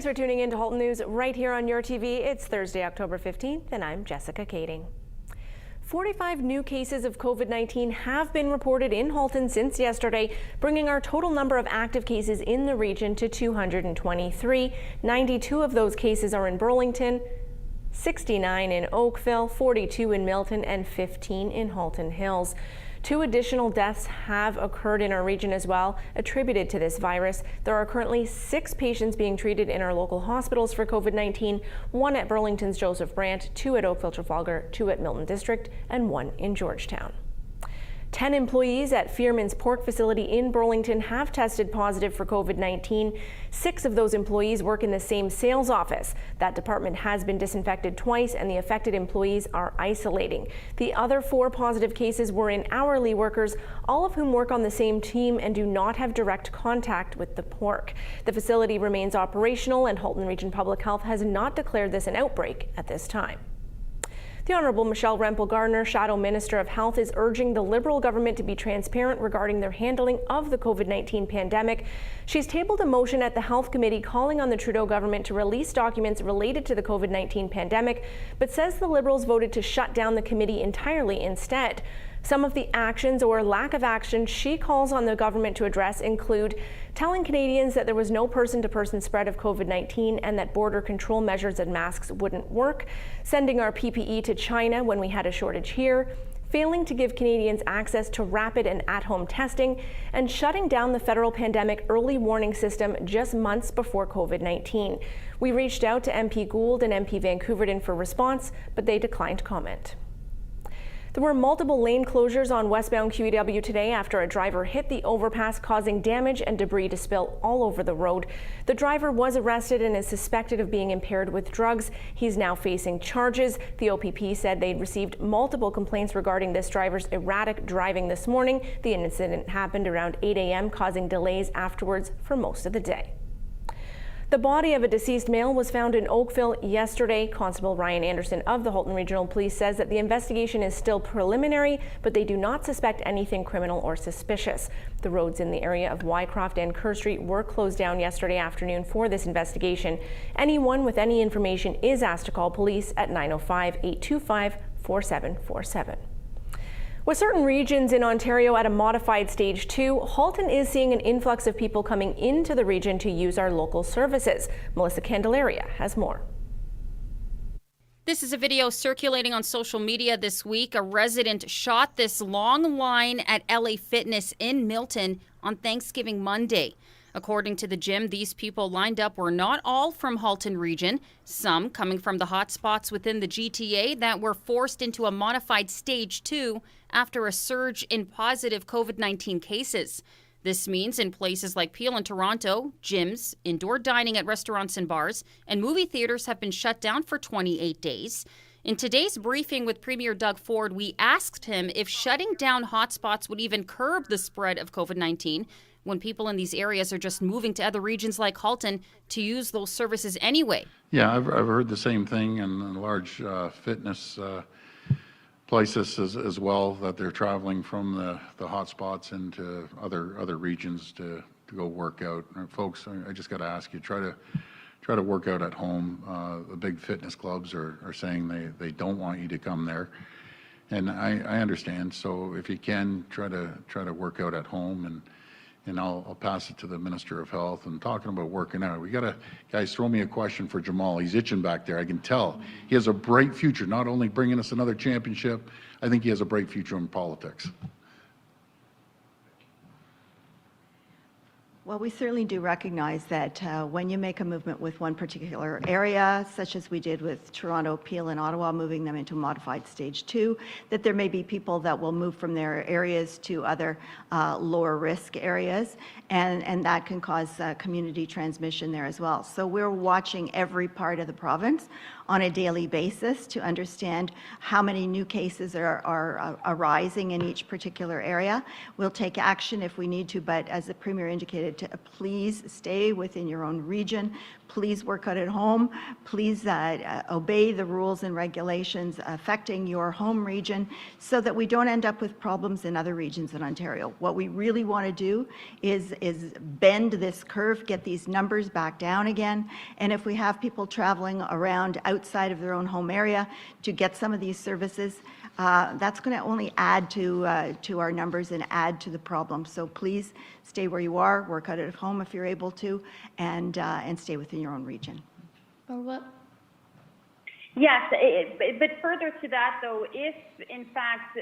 Thanks for tuning in to Halton News right here on YourTV. It's Thursday, October 15th, and I'm Jessica Kading. 45 new cases of COVID-19 have been reported in Halton since yesterday, bringing our total number of active cases in the region to 223. 92 of those cases are in Burlington, 69 in Oakville, 42 in Milton, and 15 in Halton Hills. 2 additional deaths have occurred in our region as well, attributed to this virus. There are currently 6 patients being treated in our local hospitals for COVID-19, 1 at Burlington's Joseph Brant, 2 at Oakville Trafalgar, 2 at Milton District, and 1 in Georgetown. 10 employees at Fearman's Pork facility in Burlington have tested positive for COVID-19. 6 of those employees work in the same sales office. That department has been disinfected twice, and the affected employees are isolating. The other 4 positive cases were in hourly workers, all of whom work on the same team and do not have direct contact with the pork. The facility remains operational, and Halton Region Public Health has not declared this an outbreak at this time. The Honourable Michelle Rempel-Gardner, Shadow Minister of Health, is urging the Liberal government to be transparent regarding their handling of the COVID-19 pandemic. She's tabled a motion at the Health Committee calling on the Trudeau government to release documents related to the COVID-19 pandemic, but says the Liberals voted to shut down the committee entirely instead. Some of the actions or lack of action she calls on the government to address include telling Canadians that there was no person-to-person spread of COVID-19 and that border control measures and masks wouldn't work, sending our PPE to China when we had a shortage here, failing to give Canadians access to rapid and at-home testing, and shutting down the federal pandemic early warning system just months before COVID-19. We reached out to MP Gould and MP Van Couverton for response, but they declined comment. There were multiple lane closures on westbound QEW today after a driver hit the overpass, causing damage and debris to spill all over the road. The driver was arrested and is suspected of being impaired with drugs. He's now facing charges. The OPP said they'd received multiple complaints regarding this driver's erratic driving this morning. The incident happened around 8 a.m., causing delays afterwards for most of the day. The body of a deceased male was found in Oakville yesterday. Constable Ryan Anderson of the Halton Regional Police says that the investigation is still preliminary, but they do not suspect anything criminal or suspicious. The roads in the area of Wycroft and Kerr Street were closed down yesterday afternoon for this investigation. Anyone with any information is asked to call police at 905-825-4747. With certain regions in Ontario at a modified stage 2, Halton is seeing an influx of people coming into the region to use our local services. Melissa Candelaria has more. This is a video circulating on social media this week. A resident shot this long line at LA Fitness in Milton on Thanksgiving Monday. According to the gym, these people lined up were not all from Halton region, some coming from the hotspots within the GTA that were forced into a modified stage 2 after a surge in positive COVID-19 cases. This means in places like Peel and Toronto, gyms, indoor dining at restaurants and bars, and movie theaters have been shut down for 28 days. In today's briefing with Premier Doug Ford, we asked him if shutting down hotspots would even curb the spread of COVID-19 when people in these areas are just moving to other regions like Halton to use those services anyway. Yeah, I've heard the same thing in large fitness places as well, that they're traveling from the hot spots into other regions to go work out. And folks, I just got to ask you, try to work out at home. The big fitness clubs are saying they don't want you to come there, and I understand. So if you can, try to work out at home, and I'll pass it to the Minister of Health. And talking about working out, we got guys, throw me a question for Jamal. He's itching back there. I can tell he has a bright future, not only bringing us another championship, I think he has a bright future in politics. Well, we certainly do recognize that when you make a movement with one particular area, such as we did with Toronto, Peel, and Ottawa, moving them into modified stage 2, that there may be people that will move from their areas to other lower risk areas, and that can cause community transmission there as well. So we're watching every part of the province on a daily basis to understand how many new cases are arising in each particular area. We'll take action if we need to, but as the Premier indicated, would please stay within your own region. Please work out at home. Please obey the rules and regulations affecting your home region so that we don't end up with problems in other regions in Ontario. What we really want to do is bend this curve, get these numbers back down again. And if we have people traveling around outside of their own home area to get some of these services, that's going to only add to our numbers and add to the problem. So please stay where you are, work out at home if you're able to, and stay within your own region. Yes, but further to that, though, if in fact,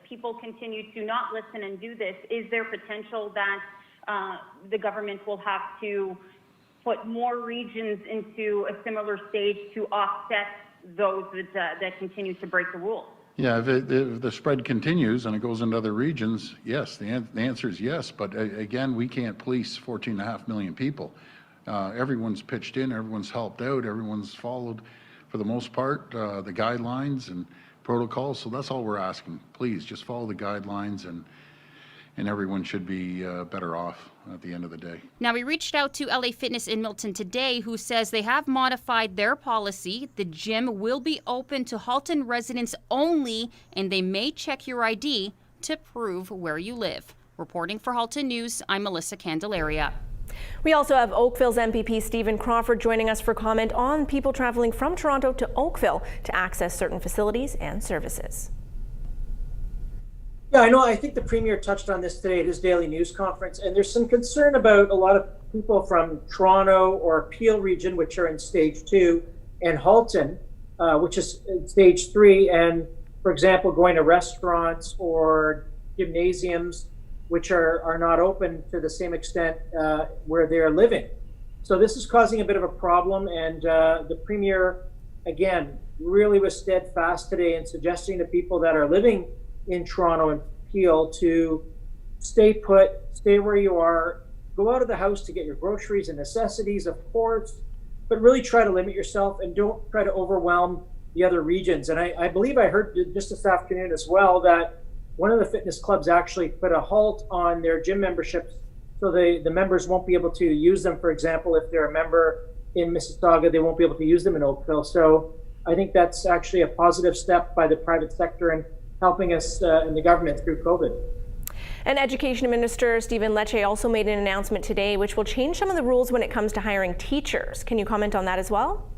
people continue to not listen and do this, is there potential that the government will have to put more regions into a similar stage to offset those that continue to break the rules? Yeah, if the spread continues and it goes into other regions, yes, the answer is yes. But again, we can't police 14.5 million people. Everyone's pitched in, everyone's helped out, everyone's followed, for the most part, the guidelines and protocols. So that's all we're asking. Please just follow the guidelines, and everyone should be better off at the end of the day. Now, we reached out to LA Fitness in Milton today, who says they have modified their policy. The gym will be open to Halton residents only, and they may check your ID to prove where you live. Reporting for Halton News, I'm Melissa Candelaria. We also have Oakville's MPP Stephen Crawford joining us for comment on people traveling from Toronto to Oakville to access certain facilities and services. Yeah, I think the Premier touched on this today at his daily news conference, and there's some concern about a lot of people from Toronto or Peel region, which are in stage 2, and Halton, which is in stage 3, and, for example, going to restaurants or gymnasiums, which are not open to the same extent where they're living. So this is causing a bit of a problem, and the Premier, again, really was steadfast today in suggesting to people that are living in Toronto and Peel to stay put, stay where you are, go out of the house to get your groceries and necessities, of course, but really try to limit yourself and don't try to overwhelm the other regions. And I believe I heard just this afternoon as well that one of the fitness clubs actually put a halt on their gym memberships so the members won't be able to use them. For example, if they're a member in Mississauga, they won't be able to use them in Oakville. So I think that's actually a positive step by the private sector and helping us in the government through COVID. And Education Minister Stephen Lecce also made an announcement today which will change some of the rules when it comes to hiring teachers. Can you comment on that as well?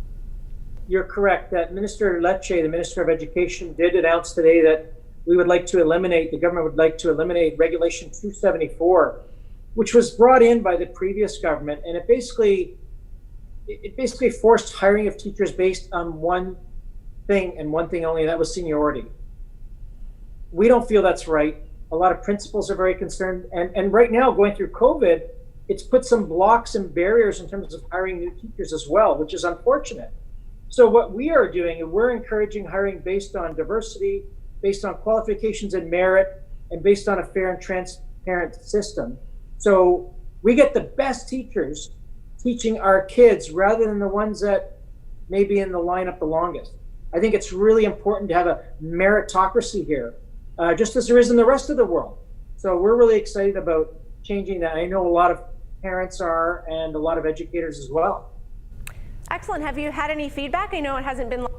You're correct that Minister Lecce, the Minister of Education, did announce today that the government would like to eliminate Regulation 274, which was brought in by the previous government, and it basically forced hiring of teachers based on one thing and one thing only, and that was seniority. We don't feel that's right. A lot of principals are very concerned. And right now, going through COVID, it's put some blocks and barriers in terms of hiring new teachers as well, which is unfortunate. So what we are doing, and we're encouraging hiring based on diversity, based on qualifications and merit, and based on a fair and transparent system. So we get the best teachers teaching our kids rather than the ones that may be in the lineup the longest. I think it's really important to have a meritocracy here, just as there is in the rest of the world. So we're really excited about changing that. I know a lot of parents are, and a lot of educators as well. Excellent. Have you had any feedback? I know it hasn't been long.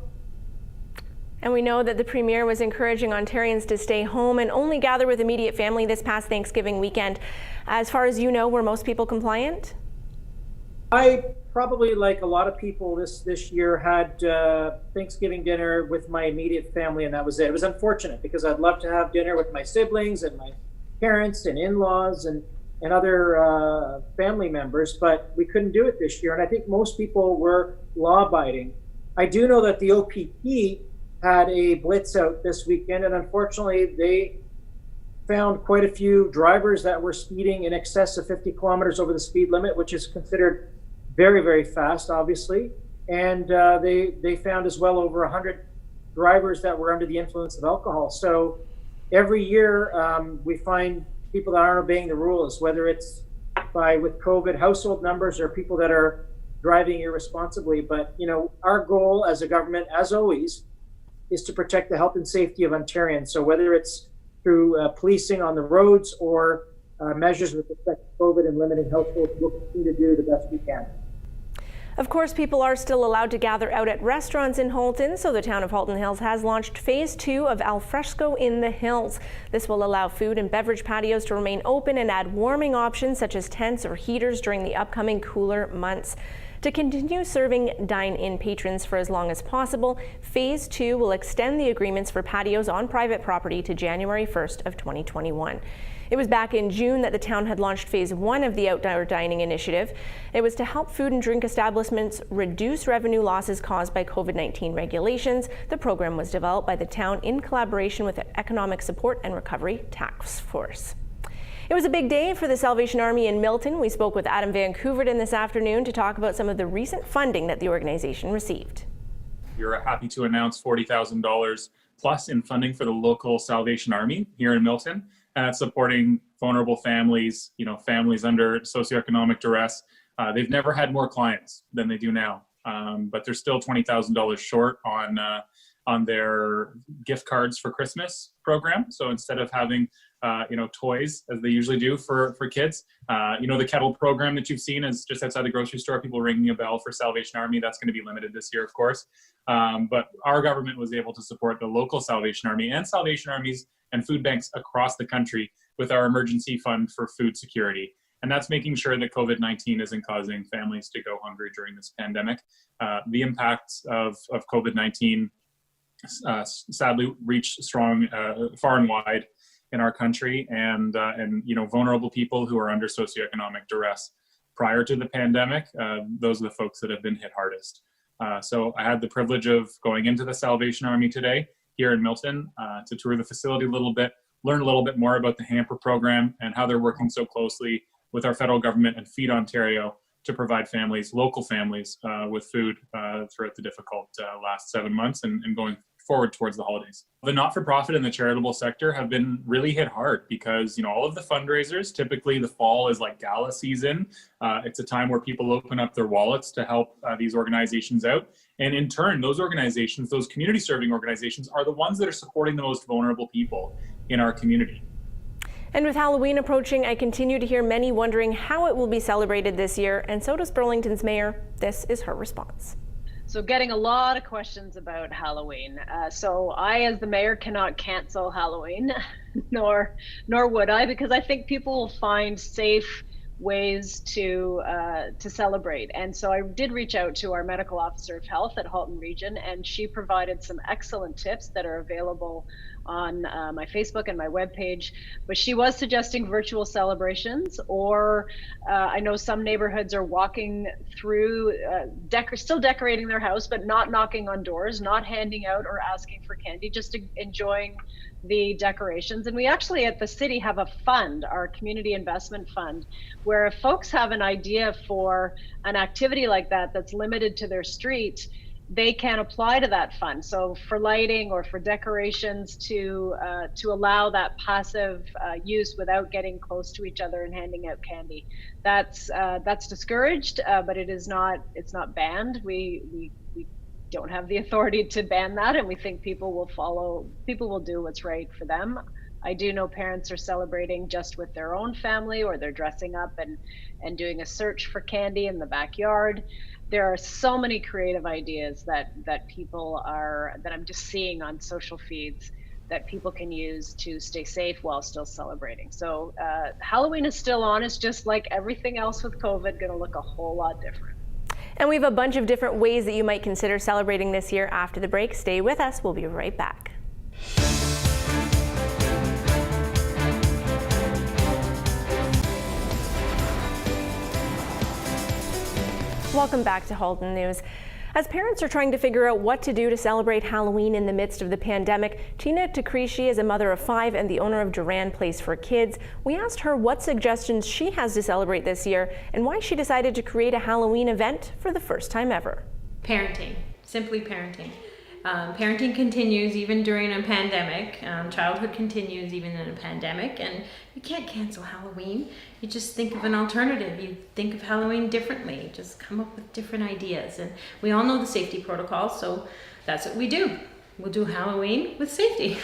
And we know that the Premier was encouraging Ontarians to stay home and only gather with immediate family this past Thanksgiving weekend. As far as you know, were most people compliant? I probably, like a lot of people this year, had Thanksgiving dinner with my immediate family, and that was it. It was unfortunate because I'd love to have dinner with my siblings and my parents and in-laws and other family members, but we couldn't do it this year. And I think most people were law-abiding. I do know that the OPP had a blitz out this weekend, and unfortunately they found quite a few drivers that were speeding in excess of 50 kilometers over the speed limit, which is considered very, very fast, obviously. And they found as well over 100 drivers that were under the influence of alcohol. So every year we find people that aren't obeying the rules, whether it's with COVID household numbers or people that are driving irresponsibly. But our goal as a government, as always, is to protect the health and safety of Ontarians. So whether it's through policing on the roads or measures with respect to COVID and limiting households, we'll continue to do the best we can. Of course, people are still allowed to gather out at restaurants in Halton, so the town of Halton Hills has launched Phase 2 of Al Fresco in the Hills. This will allow food and beverage patios to remain open and add warming options such as tents or heaters during the upcoming cooler months. To continue serving dine-in patrons for as long as possible, Phase 2 will extend the agreements for patios on private property to January 1st of 2021. It was back in June that the town had launched Phase 1 of the outdoor dining initiative. It was to help food and drink establishments reduce revenue losses caused by COVID-19 regulations. The program was developed by the town in collaboration with the Economic Support and Recovery Task Force. It was a big day for the Salvation Army in Milton. We spoke with Adam Vancouverton this afternoon to talk about some of the recent funding that the organization received. We're happy to announce $40,000 plus in funding for the local Salvation Army here in Milton. And that's supporting vulnerable families, families under socioeconomic duress. They've never had more clients than they do now, but they're still $20,000 short on their gift cards for Christmas program. So instead of having toys as they usually do for kids, the kettle program that you've seen is just outside the grocery store, people ringing a bell for Salvation Army. That's going to be limited this year, of course. But our government was able to support the local Salvation Army and Salvation Armies and food banks across the country with our emergency fund for food security. And that's making sure that COVID-19 isn't causing families to go hungry during this pandemic. The impacts of COVID-19 sadly reached strong, far and wide in our country, and vulnerable people who are under socioeconomic duress. Prior to the pandemic, those are the folks that have been hit hardest. So I had the privilege of going into the Salvation Army today here in Milton to tour the facility a little bit, learn a little bit more about the Hamper program and how they're working so closely with our federal government and Feed Ontario to provide families, local families, with food throughout the difficult last 7 months and going forward towards the holidays. The not-for-profit and the charitable sector have been really hit hard because, all of the fundraisers, typically the fall is like gala season. It's a time where people open up their wallets to help these organizations out. And in turn, those organizations, those community serving organizations, are the ones that are supporting the most vulnerable people in our community. And with Halloween approaching, I continue to hear many wondering how it will be celebrated this year, and so does Burlington's mayor. This is her response. So getting a lot of questions about Halloween. So I, as the mayor, cannot cancel Halloween, nor would I, because I think people will find safe ways to celebrate. And so I did reach out to our medical officer of health at Halton Region, and she provided some excellent tips that are available on my Facebook and my webpage. But she was suggesting virtual celebrations, or I know some neighborhoods are walking through, still decorating their house, but not knocking on doors, not handing out or asking for candy, just enjoying the decorations. And we actually at the city have a fund, our community investment fund, where if folks have an idea for an activity like that that's limited to their street, they can apply to that fund. So for lighting or for decorations, to allow that passive use without getting close to each other and handing out candy. That's discouraged, but it's not banned. We don't have the authority to ban that, and we think people will do what's right for them. I do know parents are celebrating just with their own family, or they're dressing up and doing a search for candy in the backyard. There are so many creative ideas that I'm just seeing on social feeds that people can use to stay safe while still celebrating. So Halloween is still on. It's just like everything else with COVID, going to look a whole lot different. And we have a bunch of different ways that you might consider celebrating this year after the break. Stay with us. We'll be right back. Welcome back to Halton News. As parents are trying to figure out what to do to celebrate Halloween in the midst of the pandemic, Tina Takrishi is a mother of 5 and the owner of Duran Place for Kids. We asked her what suggestions she has to celebrate this year and why she decided to create a Halloween event for the first time ever. Parenting, simply parenting. Parenting continues even during a pandemic. Childhood continues even in a pandemic, and you can't cancel Halloween. You just think of an alternative. You think of Halloween differently. Just come up with different ideas. And we all know the safety protocols, so that's what we do. We'll do Halloween with safety.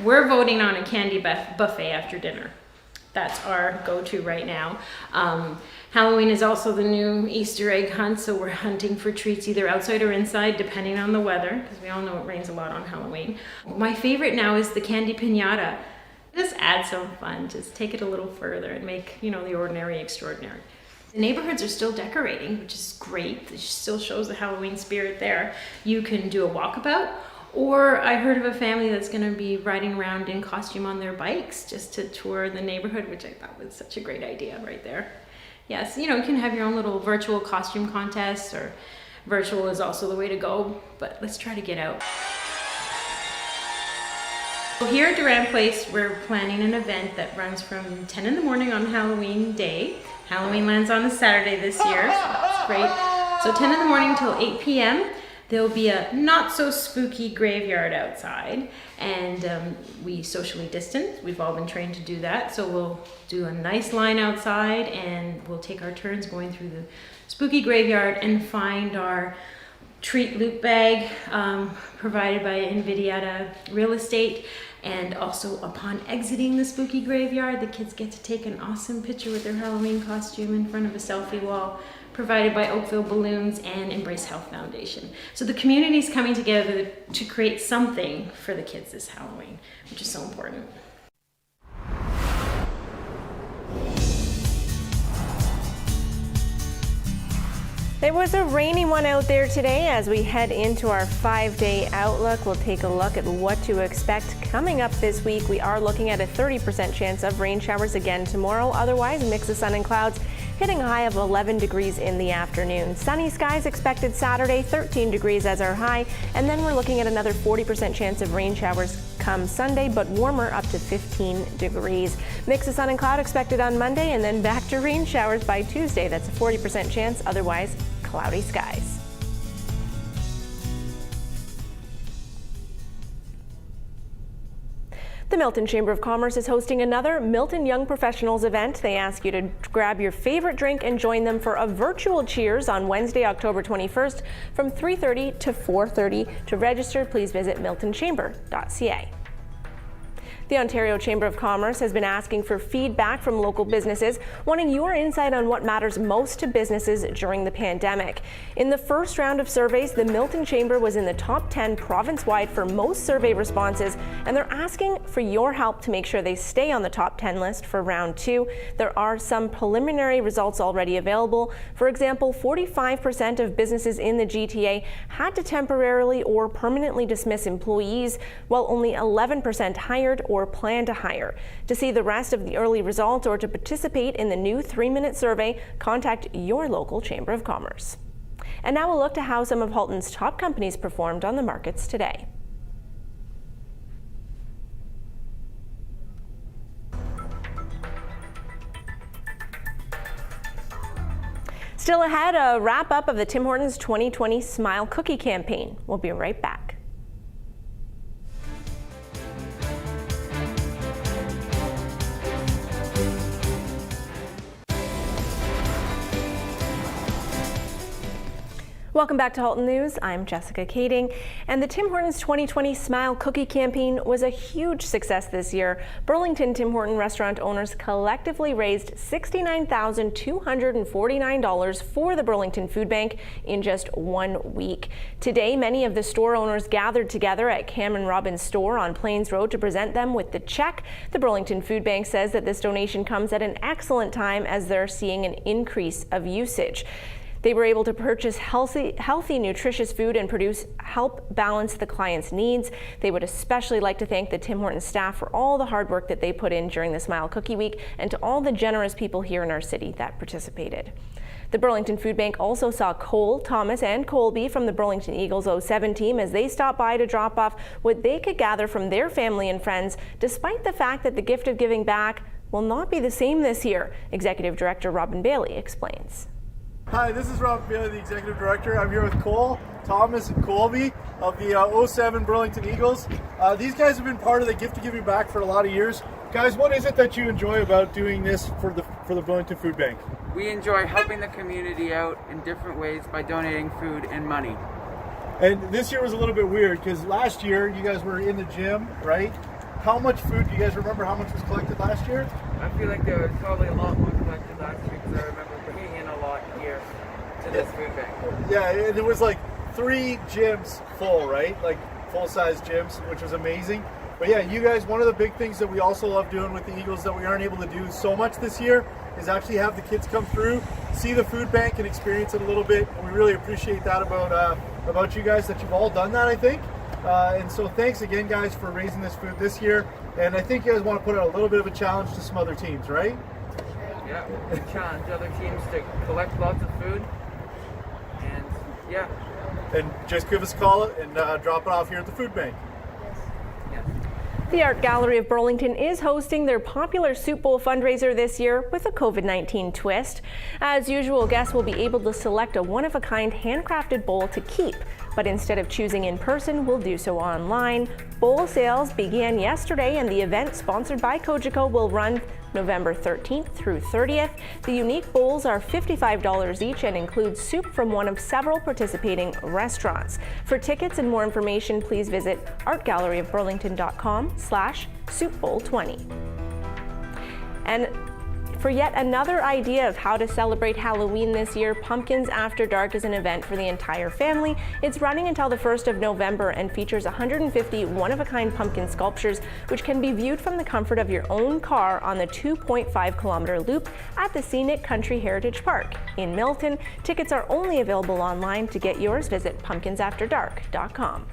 We're voting on a candy buffet after dinner. that's our go-to right now. Halloween is also the new Easter egg hunt, so we're hunting for treats either outside or inside, depending on the weather, because we all know it rains a lot on Halloween. My favorite now is the candy piñata. Just add some fun, just take it a little further and make, you know, the ordinary extraordinary. The neighborhoods are still decorating, which is great. It still shows the Halloween spirit there. You can do a walkabout, or I heard of a family that's going to be riding around in costume on their bikes just to tour the neighborhood, which I thought was such a great idea right there. Yes, you know, you can have your own little virtual costume contests, or virtual is also the way to go, but let's try to get out. Here at Durand Place, we're planning an event that runs from 10 in the morning on Halloween day. Halloween lands on a Saturday this year, so that's great. So 10 in the morning till 8 p.m. There'll be a not so spooky graveyard outside, and we socially distance. We've all been trained to do that, so we'll do a nice line outside and we'll take our turns going through the spooky graveyard and find our treat loot bag provided by Invidiata Real Estate. And also upon exiting the spooky graveyard, the kids get to take an awesome picture with their Halloween costume in front of a selfie wall provided by Oakville Balloons and Embrace Health Foundation. So the community's coming together to create something for the kids this Halloween, which is so important. It was a rainy one out there today. As we head into our 5-day outlook, we'll take a look at what to expect coming up this week. We are looking at a 30% chance of rain showers again tomorrow. Otherwise, a mix of sun and clouds, hitting a high of 11 degrees in the afternoon. Sunny skies expected Saturday, 13 degrees as our high. And then we're looking at another 40% chance of rain showers come Sunday, but warmer up to 15 degrees. Mix of sun and cloud expected on Monday, and then back to rain showers by Tuesday. That's a 40% chance. Otherwise, cloudy skies. The Milton Chamber of Commerce is hosting another Milton Young Professionals event. They ask you to grab your favorite drink and join them for a virtual cheers on Wednesday, October 21st from 3:30 to 4:30. To register, please visit miltonchamber.ca. The Ontario Chamber of Commerce has been asking for feedback from local businesses, wanting your insight on what matters most to businesses during the pandemic. In the first round of surveys, the Milton Chamber was in the top 10 province-wide for most survey responses, and they're asking for your help to make sure they stay on the top 10 list for round 2. There are some preliminary results already available. For example, 45% of businesses in the GTA had to temporarily or permanently dismiss employees, while only 11% hired or plan to hire. To see the rest of the early results or to participate in the new 3-minute survey, contact your local Chamber of Commerce. And now we'll look to how some of Halton's top companies performed on the markets today. Still ahead, a wrap-up of the Tim Hortons 2020 Smile Cookie campaign. We'll be right back. Welcome back to Halton News. I'm Jessica Kading, and the Tim Hortons 2020 Smile Cookie campaign was a huge success this year. Burlington Tim Horton restaurant owners collectively raised $69,249 for the Burlington Food Bank in just 1 week. Today, many of the store owners gathered together at Cameron Robbins' store on Plains Road to present them with the check. The Burlington Food Bank says that this donation comes at an excellent time as they're seeing an increase of usage. They were able to purchase healthy, nutritious food and help balance the client's needs. They would especially like to thank the Tim Hortons staff for all the hard work that they put in during the Smile Cookie Week, and to all the generous people here in our city that participated. The Burlington Food Bank also saw Cole, Thomas, and Colby from the Burlington Eagles 07 team as they stopped by to drop off what they could gather from their family and friends, despite the fact that the gift of giving back will not be the same this year. Executive Director Robin Bailey explains. Hi, this is Rob Bailey, the Executive Director. I'm here with Cole, Thomas, and Colby of the 07 Burlington Eagles. These guys have been part of the Gift of Giving Back for a lot of years. Guys, what is it that you enjoy about doing this for the Burlington Food Bank? We enjoy helping the community out in different ways by donating food and money. And this year was a little bit weird because last year you guys were in the gym, right? How much food, do you guys remember how much was collected last year? I feel like there was probably a lot more collected last year because I remember bringing in a lot here to this food bank. Yeah, and it was like 3 gyms full, right? Like full-size gyms, which was amazing. But yeah, you guys, one of the big things that we also love doing with the Eagles that we aren't able to do so much this year is actually have the kids come through, see the food bank, and experience it a little bit. And we really appreciate that about you guys, that you've all done that, I think. And so thanks again, guys, for raising this food this year. And I think you guys want to put out a little bit of a challenge to some other teams, right? Yeah, we challenge other teams to collect lots of food. And yeah. And just give us a call and drop it off here at the food bank. The Art Gallery of Burlington is hosting their popular Soup Bowl fundraiser this year with a COVID-19 twist. As usual, guests will be able to select a one-of-a-kind handcrafted bowl to keep, but instead of choosing in person, will do so online. Bowl sales began yesterday, and the event, sponsored by Cogeco, will run November 13th through 30th. The unique bowls are $55 each and include soup from one of several participating restaurants. For tickets and more information, please visit artgalleryofburlington.com/soupbowl20. And for yet another idea of how to celebrate Halloween this year, Pumpkins After Dark is an event for the entire family. It's running until the 1st of November and features 150 one-of-a-kind pumpkin sculptures, which can be viewed from the comfort of your own car on the 2.5-kilometer loop at the scenic Country Heritage Park in Milton. Tickets are only available online. To get yours, visit pumpkinsafterdark.com.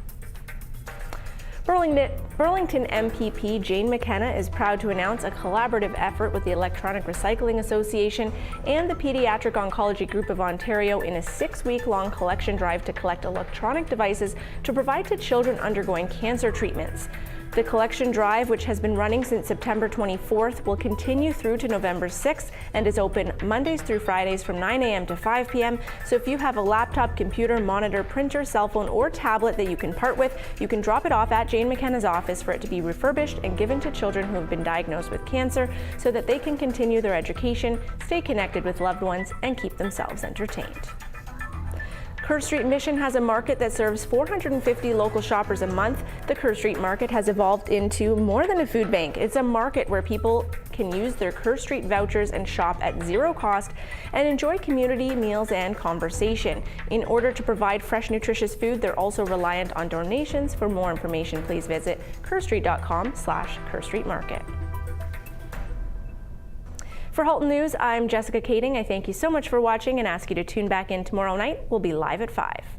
Burlington MPP Jane McKenna is proud to announce a collaborative effort with the Electronic Recycling Association and the Pediatric Oncology Group of Ontario in a 6-week-long collection drive to collect electronic devices to provide to children undergoing cancer treatments. The collection drive, which has been running since September 24th, will continue through to November 6th and is open Mondays through Fridays from 9 a.m. to 5 p.m. So if you have a laptop, computer, monitor, printer, cell phone, or tablet that you can part with, you can drop it off at Jane McKenna's office for it to be refurbished and given to children who have been diagnosed with cancer so that they can continue their education, stay connected with loved ones, and keep themselves entertained. KERR Street Mission has a market that serves 450 local shoppers a month. The KERR Street Market has evolved into more than a food bank. It's a market where people can use their KERR Street vouchers and shop at zero cost and enjoy community meals and conversation. In order to provide fresh, nutritious food, they're also reliant on donations. For more information, please visit kerrstreet.com/KERR Street Market. For Halton News, I'm Jessica Kading. I thank you so much for watching and ask you to tune back in tomorrow night. We'll be live at 5.